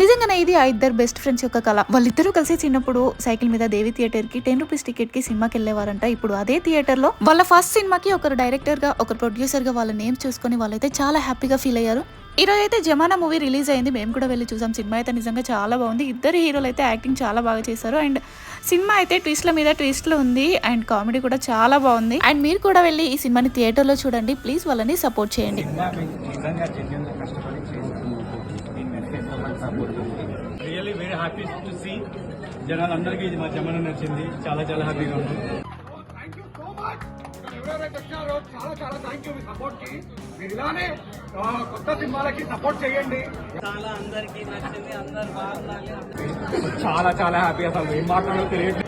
నిజంగానే ఇది ఆ ఇద్దరు బెస్ట్ ఫ్రెండ్స్ యొక్క కళ. వాళ్ళిద్దరూ కలిసి చిన్నప్పుడు సైకిల్ మీద దేవి థియేటర్ కి 10 రూపీస్ టికెట్ కి సినిమాకి వెళ్ళేవారంట. ఇప్పుడు అదే థియేటర్ లో వాళ్ళ ఫస్ట్ సినిమాకి ఒకరు డైరెక్టర్ గా ఒకరు ప్రొడ్యూసర్ గా వాళ్ళ నేమ్ చూసుకుని వాళ్ళైతే చాలా హ్యాపీగా ఫీల్ అయ్యారు. ఈ రోజు అయితే జమానా మూవీ రిలీజ్ అయింది. మేము కూడా వెళ్ళి చూసాం. సినిమా అయితే నిజంగా చాలా బాగుంది. ఇద్దరు హీరోలు అయితే యాక్టింగ్ చాలా బాగా చేశారు. అండ్ సినిమా అయితే ట్విస్ట్ల మీద ట్విస్ట్లు ఉంది. అండ్ కామెడీ కూడా చాలా బాగుంది. అండ్ మీరు కూడా వెళ్ళి ఈ సినిమాని థియేటర్ లో చూడండి. ప్లీజ్ వాళ్ళని సపోర్ట్ చేయండి. Really very happy to see జనాలందరికీ ఇది మా జమానా నచ్చింది. చాలా చాలా హ్యాపీగా ఉంది. ఎవరెవరైతే వచ్చారో చాలా చాలా థ్యాంక్ యూ మీ సపోర్ట్ కి. మీరు ఇలానే కొత్త సినిమాలకి సపోర్ట్ చేయండి. చాలా అందరికి నచ్చింది. అందరు బాగుండాలి. చాలా చాలా హ్యాపీ. అసలు ఏం మాట్లాడాలో తెలియదు.